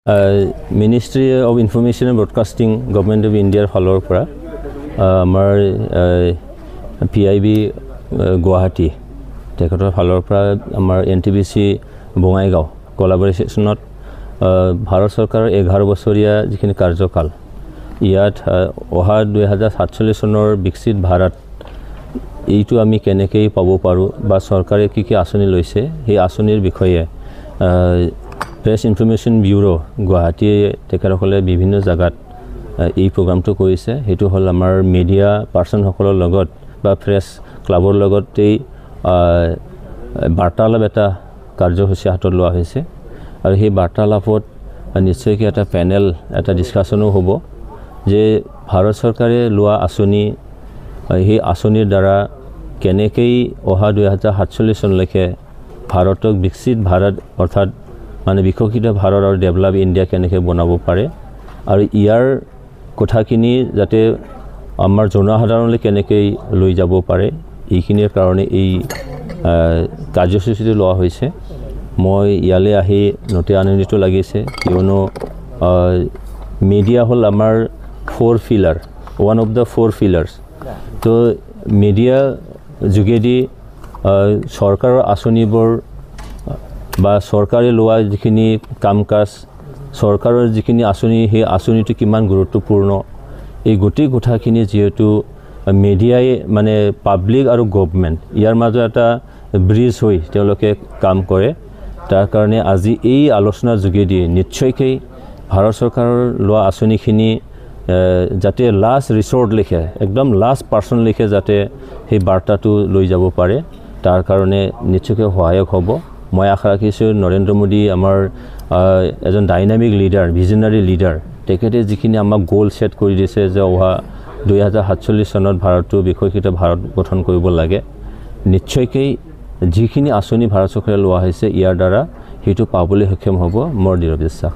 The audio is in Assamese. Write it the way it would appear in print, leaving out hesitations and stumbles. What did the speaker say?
ministry of information and broadcasting government of ইণ্ডিয়াৰ ফালৰ পৰা আমাৰ PIB গুৱাহাটী তেখেতৰ ফালৰ পৰা আমাৰ NTBC বঙাইগাঁও কলাবৰেশ্যনত ভাৰত চৰকাৰৰ 11 বছৰীয়া যিখিনি কাৰ্যকাল ইয়াত অহা 2047 চনৰ বিকশিত ভাৰত এইটো আমি কেনেকৈ পাব পাৰোঁ বা চৰকাৰে কি কি আঁচনি লৈছে সেই আঁচনিৰ বিষয়ে প্ৰেছ ইনফৰমেশ্যন ব্যুৰো গুৱাহাটীয়ে তেখেতসকলে বিভিন্ন জাগাত এই প্ৰগ্ৰামটো কৰিছে সেইটো হ'ল আমাৰ মিডিয়া পাৰ্চনসকলৰ লগত বা প্ৰেছ ক্লাবৰ লগতেই বাৰ্তালাপ এটা কাৰ্যসূচী হাতত লোৱা হৈছে আৰু সেই বাৰ্তালাপত নিশ্চয়কৈ এটা পেনেল এটা ডিছকাশ্যনো হ'ব যে ভাৰত চৰকাৰে লোৱা আঁচনি সেই আঁচনিৰ দ্বাৰা কেনেকৈ অহা 2047 চনলৈকে ভাৰতক বিকশিত ভাৰত অৰ্থাৎ মানে বিকশিত ভাৰত আৰু ডেভেলপ ইণ্ডিয়া কেনেকৈ বনাব পাৰে আৰু ইয়াৰ কথাখিনি যাতে আমাৰ জনসাধাৰণলৈ কেনেকৈ লৈ যাব পাৰে এইখিনিৰ কাৰণে এই কাৰ্যসূচীটো লোৱা হৈছে মই ইয়ালৈ আহি নথৈ আনন্দিত লাগিছে কিয়নো মিডিয়া হ'ল আমাৰ 4 pillar one of the 4 pillars তো মিডিয়া যোগেদি চৰকাৰৰ আঁচনিবোৰ বা চৰকাৰে লোৱা যিখিনি কাম কাজ চৰকাৰৰ যিখিনি আঁচনি সেই আঁচনিটো কিমান গুৰুত্বপূৰ্ণ এই গোটেই কথাখিনি যিহেতু মিডিয়াই মানে পাব্লিক আৰু গভৰ্ণমেণ্ট ইয়াৰ মাজত এটা ব্ৰিজ হৈ তেওঁলোকে কাম কৰে তাৰ কাৰণে আজি এই আলোচনাৰ যোগেদি নিশ্চয়কৈ ভাৰত চৰকাৰৰ লোৱা আঁচনিখিনি যাতে লাষ্ট ৰিচৰ্ট লিখে একদম লাষ্ট পাৰ্চন লিখে যাতে সেই বাৰ্তাটো লৈ যাব পাৰে তাৰ কাৰণে নিশ্চয়কৈ সহায়ক হ'ব মই আশা ৰাখিছোঁ নৰেন্দ্ৰ মোদী আমাৰ এজন ডাইনামিক লিডাৰ ভিজনাৰী লিডাৰ তেখেতে যিখিনি আমাক গ'ল ছেট কৰি দিছে যে অহা 2047 চনত ভাৰতটো বিকশিত ভাৰত গঠন কৰিব লাগে নিশ্চয়কৈ যিখিনি আঁচনি ভাৰত চৰকাৰে লোৱা হৈছে ইয়াৰ দ্বাৰা সেইটো পাবলৈ সক্ষম হ'ব মোৰ দৃঢ় বিশ্বাস